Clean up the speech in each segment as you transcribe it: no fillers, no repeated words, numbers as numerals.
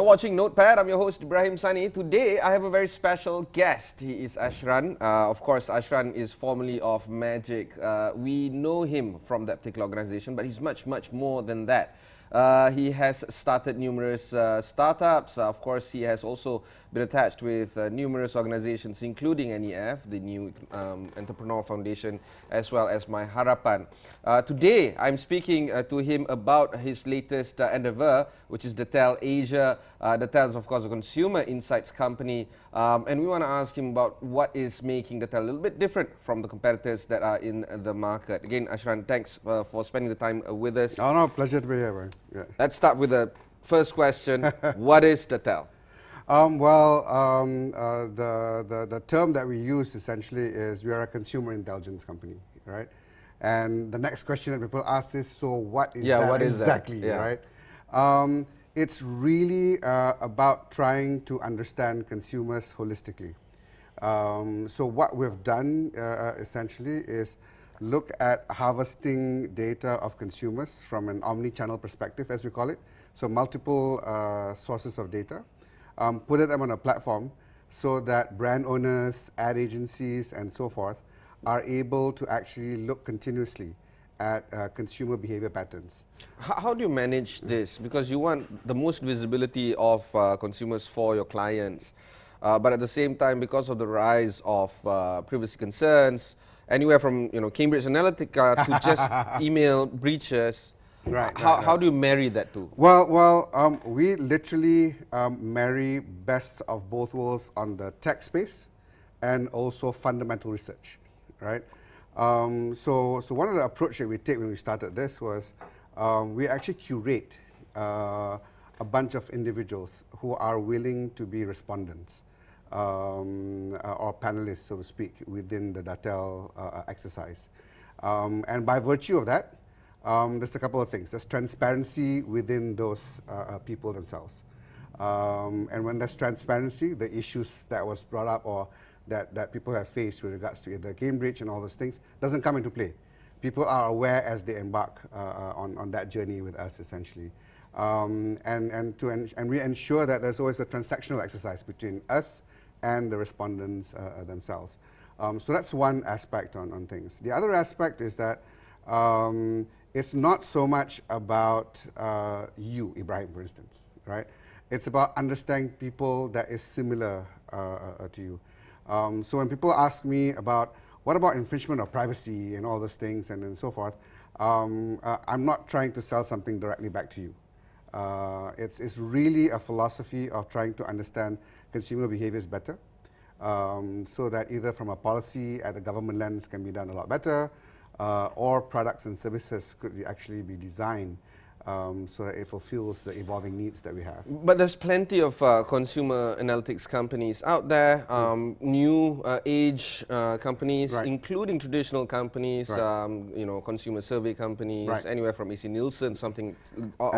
watching Notepad. I'm your host, Ibrahim Sani. Today, I have a very special guest. He is Ashran. Of course, Ashran is formerly of Magic. We know him from that particular organization, but he's much, much more than that. He has started numerous startups. Of course, he has also been attached with numerous organizations, including NEF, the New Entrepreneur Foundation, as well as My Harapan. Today, I'm speaking to him about his latest endeavor, which is Dattel Asia. Dattel is, of course, a consumer insights company, and we want to ask him about what is making Dattel a little bit different from the competitors that are in the market. Again, Ashran, thanks for spending the time with us. No, pleasure to be here, Brian. Yeah. Let's start with the first question. What is Dattel? The term that we use essentially is we are a consumer intelligence company, right? And the next question that people ask is, so what is that what exactly, is that? Yeah. Right? It's really about trying to understand consumers holistically. So what we've done essentially is look at harvesting data of consumers from an omni-channel perspective, as we call it. So multiple sources of data, put them on a platform so that brand owners, ad agencies, and so forth are able to actually look continuously at consumer behavior patterns. How do you manage this? Because you want the most visibility of consumers for your clients, but at the same time, because of the rise of privacy concerns, anywhere from Cambridge Analytica to just email breaches. Right. How do you marry that two? Well, we literally marry best of both worlds on the tech space and also fundamental research, right? So one of the approach that we take when we started this was we actually curate a bunch of individuals who are willing to be respondents. Or panelists, so to speak, within the Dattel exercise. And by virtue of that, there's a couple of things. There's transparency within those people themselves. And when there's transparency, the issues that was brought up or that people have faced with regards to either Cambridge and all those things doesn't come into play. People are aware as they embark on that journey with us, essentially. And we ensure that there's always a transactional exercise between us and the respondents themselves. So that's one aspect on things. The other aspect is that it's not so much about you, Ibrahim, for instance, right? It's about understanding people that is similar to you. So when people ask me about what about infringement of privacy and all those things and so forth, I'm not trying to sell something directly back to you. It's really a philosophy of trying to understand consumer behaviors better, so that either from a policy at the government lens can be done a lot better, or products and services could actually be designed so that it fulfills the evolving needs that we have. But there's plenty of consumer analytics companies out there, new age companies, Right. including traditional companies, Right. Consumer survey companies, Right. anywhere from AC Nielsen, something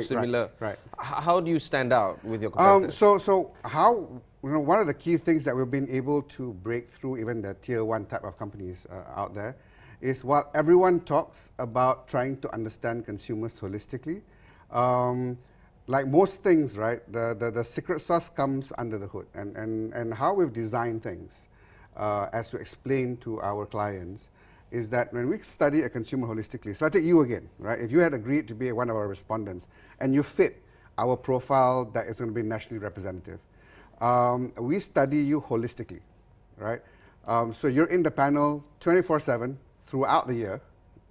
similar. Right. How do you stand out with your competitors? So how, one of the key things that we've been able to break through even the tier one type of companies out there is while everyone talks about trying to understand consumers holistically, like most things, right, the secret sauce comes under the hood. And how we've designed things, as we explain to our clients, is that when we study a consumer holistically, so I take you again, right? If you had agreed to be one of our respondents and you fit our profile that is going to be nationally representative, we study you holistically, right? So you're in the panel 24/7 throughout the year,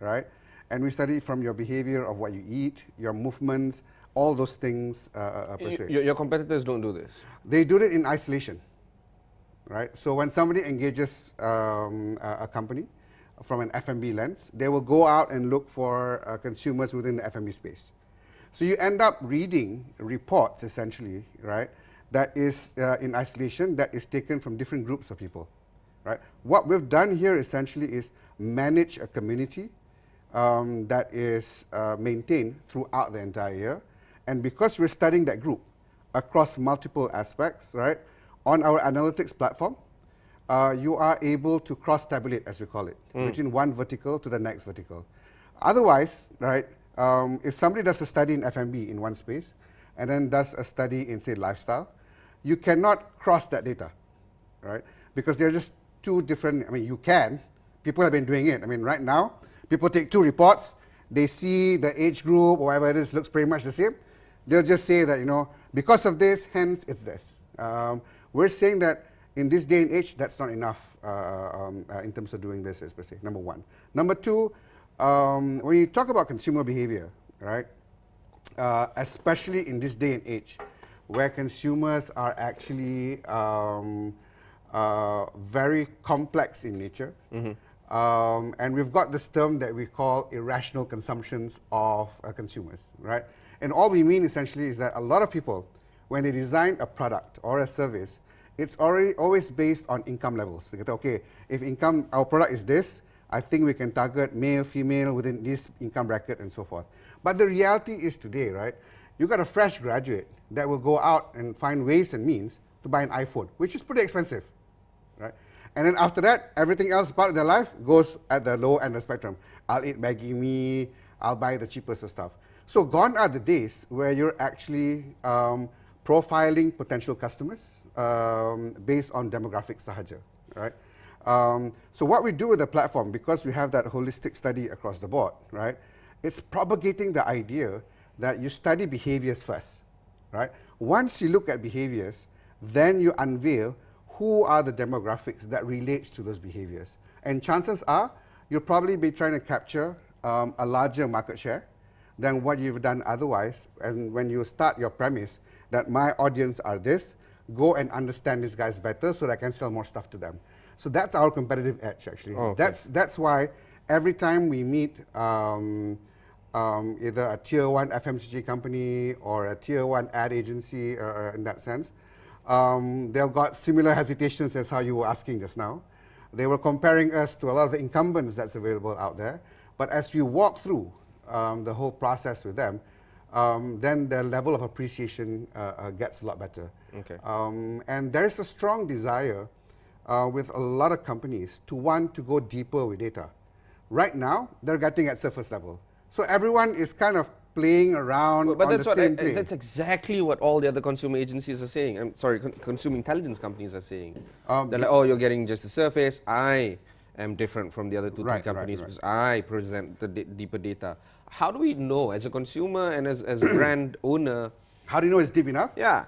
right? And we study from your behavior of what you eat, your movements, all those things per se. Your competitors don't do this? They do it in isolation, right? So when somebody engages a company from an F&B lens, they will go out and look for consumers within the F&B space. So you end up reading reports, essentially, right, that is in isolation, that is taken from different groups of people, right? What we've done here, essentially, is manage a community that is maintained throughout the entire year. And because we're studying that group across multiple aspects, right, on our analytics platform, you are able to cross-tabulate, as we call it, between one vertical to the next vertical. Otherwise, right, if somebody does a study in F&B in one space, and then does a study in, say, lifestyle, you cannot cross that data, right? Because they're just two different, I mean, you can. People have been doing it. I mean, right now, people take two reports, they see the age group or whatever it is looks pretty much the same. They'll just say that, because of this, hence it's this. We're saying that in this day and age, that's not enough in terms of doing this, per se, number one. Number two, when you talk about consumer behavior, right, especially in this day and age, where consumers are actually very complex in nature, and we've got this term that we call irrational consumptions of consumers, right? And all we mean essentially is that a lot of people, when they design a product or a service, it's always based on income levels. They go, okay, if our product is this, I think we can target male, female within this income bracket and so forth. But the reality is today, right, you got a fresh graduate that will go out and find ways and means to buy an iPhone, which is pretty expensive, right? And then after that, everything else part of their life goes at the low end of the spectrum. I'll eat Maggi mee, I'll buy the cheapest of stuff. So gone are the days where you're actually profiling potential customers based on demographics sahaja, right? So what we do with the platform, because we have that holistic study across the board, right, it's propagating the idea that you study behaviors first, right? Once you look at behaviors, then you unveil who are the demographics that relates to those behaviors. And chances are, you'll probably be trying to capture a larger market share than what you've done otherwise. And when you start your premise that my audience are this, go and understand these guys better so that I can sell more stuff to them. So that's our competitive edge, actually. Oh, okay. That's why every time we meet either a tier 1 FMCG company or a tier 1 ad agency in that sense, they've got similar hesitations as how you were asking just now. They were comparing us to a lot of the incumbents that's available out there. But as we walk through the whole process with them, then the level of appreciation gets a lot better. Okay. And there's a strong desire with a lot of companies to want to go deeper with data. Right now, they're getting at surface level. So everyone is kind of playing around but on that's the what same plane. that's exactly what all the other consumer agencies are saying. I'm sorry, consumer intelligence companies are saying. They're like, oh, you're getting just the surface. I am different from the other two, three companies because I present the deeper data. How do we know, as a consumer and as a brand owner? How do you know it's deep enough? Yeah.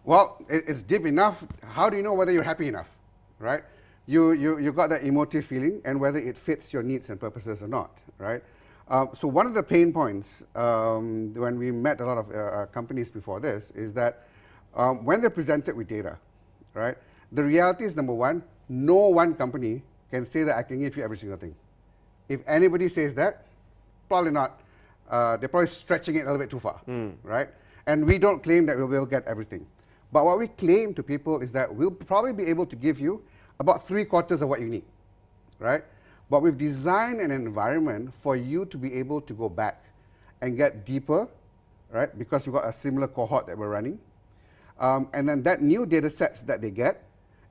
Well, it's deep enough. How do you know whether you're happy enough, right? You got that emotive feeling and whether it fits your needs and purposes or not, right? So one of the pain points when we met a lot of companies before this is that when they're presented with data, right, the reality is, number one, no one company can say that I can give you every single thing. If anybody says that, probably not. They're probably stretching it a little bit too far, right? And we don't claim that we will get everything. But what we claim to people is that we'll probably be able to give you about 3/4 of what you need, right? But we've designed an environment for you to be able to go back and get deeper, right? Because we've got a similar cohort that we're running. And then that new data sets that they get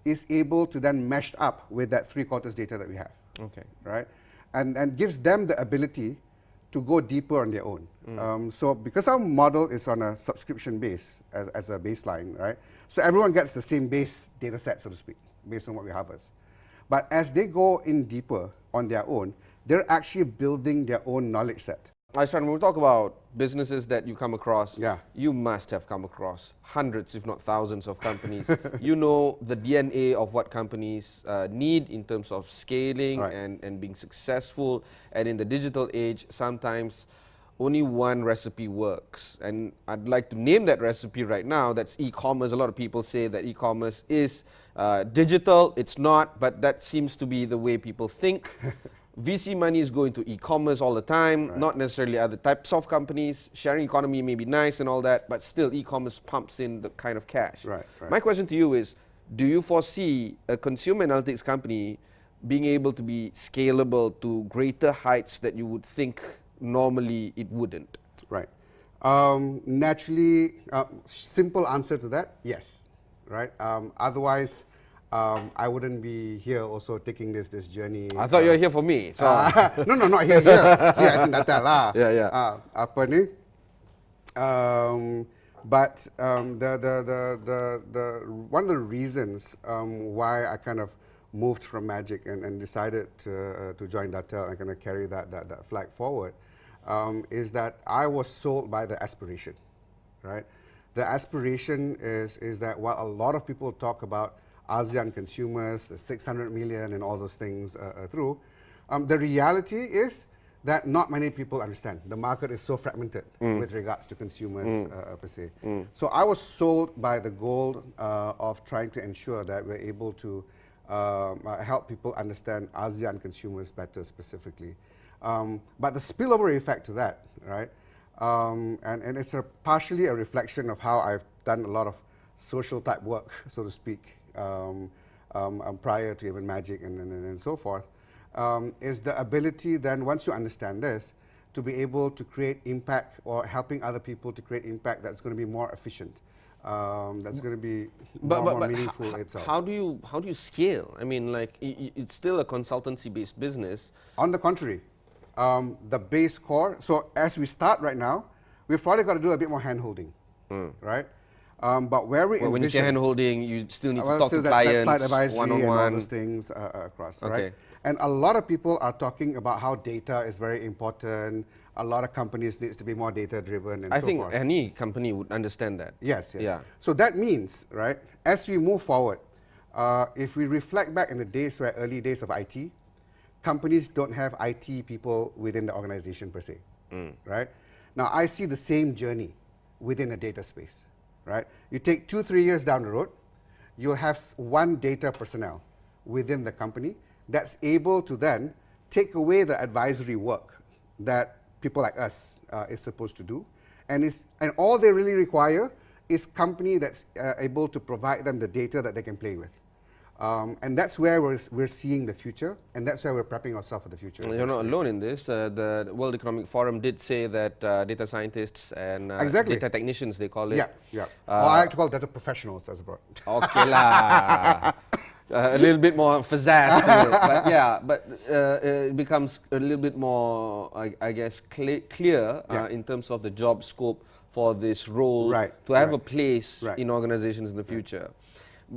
is able to then mesh up with that 3/4 data that we have. Okay. Right? And gives them the ability to go deeper on their own. So because our model is on a subscription base as a baseline, right? So everyone gets the same base data set, so to speak, based on what we harvest. But as they go in deeper on their own, they're actually building their own knowledge set. Ashran, when we talk about businesses that you come across, Yeah. you must have come across hundreds, if not thousands, of companies. You know the DNA of what companies need in terms of scaling and being successful. And in the digital age, sometimes only one recipe works. And I'd like to name that recipe right now. That's e-commerce. A lot of people say that e-commerce is digital. It's not, but that seems to be the way people think. VC money is going to e-commerce all the time, not necessarily other types of companies. Sharing economy may be nice and all that, but still e-commerce pumps in the kind of cash. My question to you is, do you foresee a consumer analytics company being able to be scalable to greater heights that you would think normally it wouldn't? Right. Naturally, simple answer to that, yes. Right. Otherwise, I wouldn't be here also taking this journey. I thought you were here for me. So. No, not here. Here as in Dattel lah. Yeah. Apa ni? But one of the reasons why I kind of moved from Magic and decided to join Dattel and kind of carry that flag forward is that I was sold by the aspiration, right? The aspiration is that while a lot of people talk about ASEAN consumers, the 600 million and all those things the reality is that not many people understand. The market is so fragmented with regards to consumers per se. So I was sold by the goal of trying to ensure that we're able to help people understand ASEAN consumers better specifically. But the spillover effect to that, right? And it's partially a reflection of how I've done a lot of social type work, so to speak, prior to even Magic and so forth, is the ability then, once you understand this, to be able to create impact or helping other people to create impact that's going to be more efficient, that's going to be more meaningful itself. How do you scale? I mean, like it's still a consultancy-based business. On the contrary, the base core. So as we start right now, we've probably got to do a bit more hand-holding, right? But where we when you say hand-holding, you still need to talk to clients, clients one-on-one, and all those things across, okay. Right? And a lot of people are talking about how data is very important. A lot of companies needs to be more data-driven and so forth. I think any company would understand that. Yes, yes. Yeah. So that means, right, as we move forward, if we reflect back in the days where early days of IT, companies don't have IT people within the organization per se, right? Now I see the same journey within a data space, right? You take 2-3 years down the road, you'll have one data personnel within the company that's able to then take away the advisory work that people like us is supposed to do, and all they really require is company that's able to provide them the data that they can play with. And that's where we're seeing the future, and that's where we're prepping ourselves for the future. You're not alone in this. The World Economic Forum did say that data scientists and data technicians, they call it. Yeah, yeah. I like to call data professionals as a broad. Okay lah. A little bit more pizzazz to it. But yeah, it becomes a little bit more, I guess, clear in terms of the job scope for this role to have a place in organizations in the future.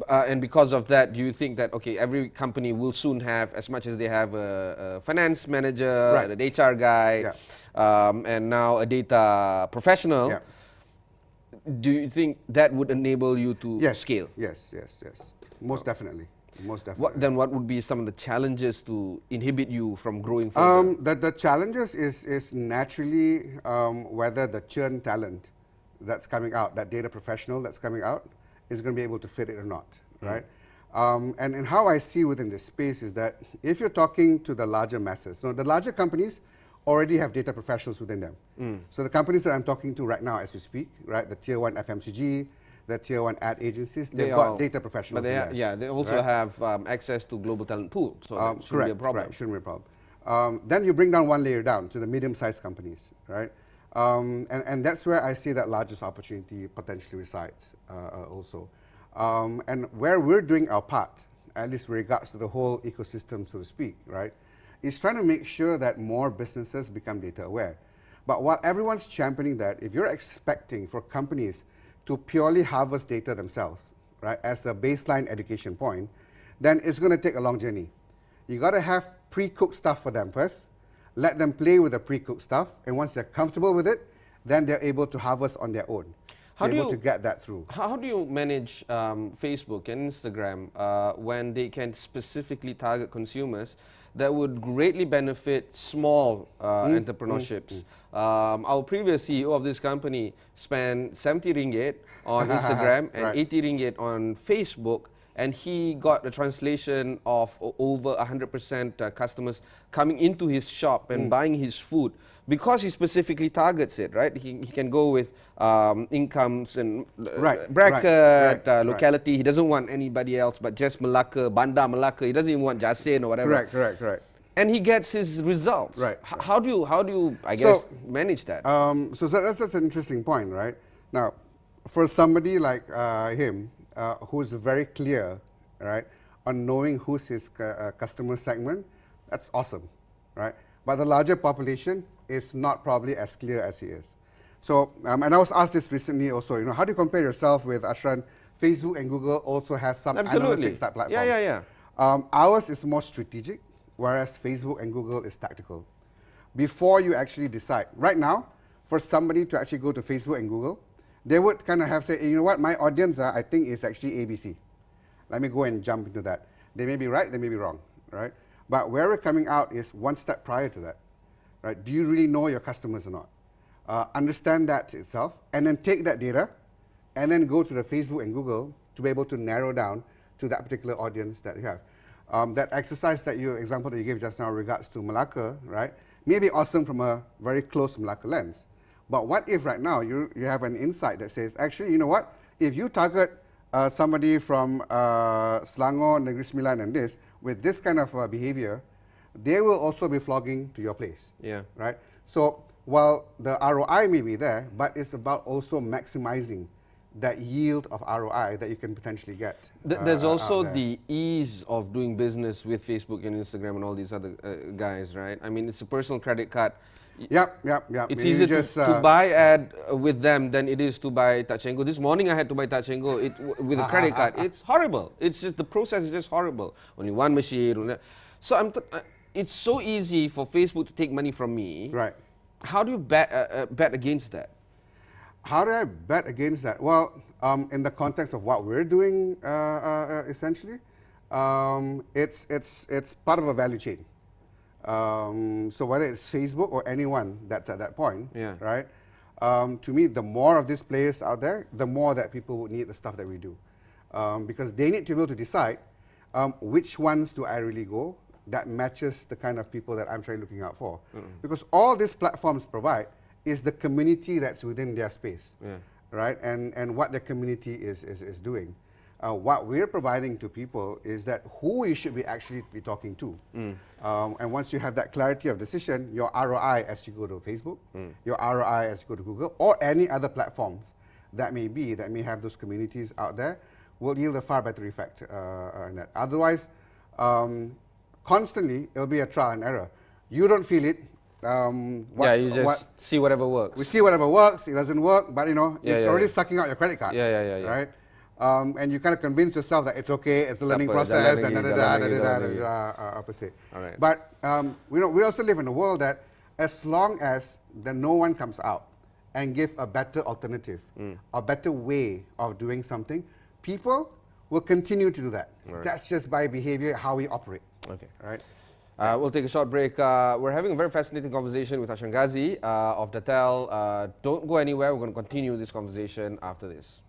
And because of that, do you think that, okay, every company will soon have, as much as they have a finance manager, an HR guy, and now a data professional, do you think that would enable you to scale? Yes. Most definitely. Most definitely. Then what would be some of the challenges to inhibit you from growing further? The challenges is naturally whether the churn talent that's coming out, that data professional that's coming out, is going to be able to fit it or not, right? And how I see within this space is that if you're talking to the larger masses, so the larger companies already have data professionals within them. So the companies that I'm talking to right now as we speak, right, the tier 1 FMCG, the tier 1 ad agencies, they've got data professionals in there. Yeah, they also have access to global talent pool, so that shouldn't be a problem. Correct, shouldn't be a problem. Then you bring down one layer down to the medium-sized companies, right? And that's where I see that largest opportunity potentially resides also. And where we're doing our part, at least with regards to the whole ecosystem, so to speak, right, is trying to make sure that more businesses become data aware. But while everyone's championing that, if you're expecting for companies to purely harvest data themselves, right, as a baseline education point, then it's going to take a long journey. You got to have pre-cooked stuff for them first, let them play with the pre-cooked stuff, and once they're comfortable with it, then they're able to harvest on their own. They're able to get that through. How do you manage Facebook and Instagram when they can specifically target consumers that would greatly benefit small entrepreneurships? Our previous CEO of this company spent 70 ringgit on Instagram and 80 ringgit on Facebook, and he got a translation of over 100% customers coming into his shop and buying his food because he specifically targets it, right? He can go with incomes and bracket, locality. He doesn't want anybody else but just Malacca, Bandar Malacca. He doesn't even want Jasin or whatever. Correct. And he gets his results. How do you I guess, manage that? So that's an interesting point, right? Now, for somebody like him, who's very clear, right, on knowing who's his customer segment, that's awesome, right? But the larger population is not probably as clear as he is. So, and I was asked this recently also, you know, how do you compare yourself with Ashran? Facebook and Google also have some analytics type platform. Ours is more strategic, whereas Facebook and Google is tactical. Before you actually decide, right now, for somebody to actually go to Facebook and Google, they would kind of have say, you know what, my audience, I think is actually ABC. Let me go and jump into that. They may be right, they may be wrong, right? But where we're coming out is one step prior to that, right? Do you really know your customers or not? Understand that itself, and then take that data, and then go to the Facebook and Google to be able to narrow down to that particular audience that you have. That exercise example that you gave just now in regards to Malacca, right, may be awesome from a very close Malacca lens. But what if right now you have an insight that says, actually, you know what, if you target somebody from Selangor, Negeri Sembilan and this, with this kind of behavior, they will also be flogging to your place, right? So while the ROI may be there, but it's about also maximizing that yield of ROI that you can potentially get. There's also the ease of doing business with Facebook and Instagram and all these other guys, right? I mean, it's a personal credit card. Yep. It's easier to buy ad with them than it is to buy Touch 'n Go. This morning I had to buy Touch 'n Go with a credit card. It's horrible. It's just, the process is just horrible. Only one machine. So it's so easy for Facebook to take money from me. Right. How do you bet against that? How do I bet against that? Well, in the context of what we're doing, essentially, it's part of a value chain. So whether it's Facebook or anyone that's at that point, right? To me, the more of these players out there, the more that people would need the stuff that we do, because they need to be able to decide which ones do I really go that matches the kind of people that I'm trying looking out for. Because all these platforms provide is the community that's within their space, right? And what the community is doing. What we're providing to people is that who you should be actually be talking to. And once you have that clarity of decision, your ROI as you go to Facebook, your ROI as you go to Google, or any other platforms that may have those communities out there, will yield a far better effect in that. Otherwise, constantly, it'll be a trial and error. You don't feel it. You just see whatever works. We see whatever works, it doesn't work, but you know, it's already sucking out your credit card. Right? And you kind of convince yourself that it's okay, it's a learning process, and opposite. Right. But we also live in a world that as long as no one comes out and give a better alternative, a better way of doing something, people will continue to do that. Right. That's just by behavior, how we operate. Okay. All right. We'll take a short break. We're having a very fascinating conversation with Ashran Ghazi of Dattel. Don't go anywhere. We're going to continue this conversation after this.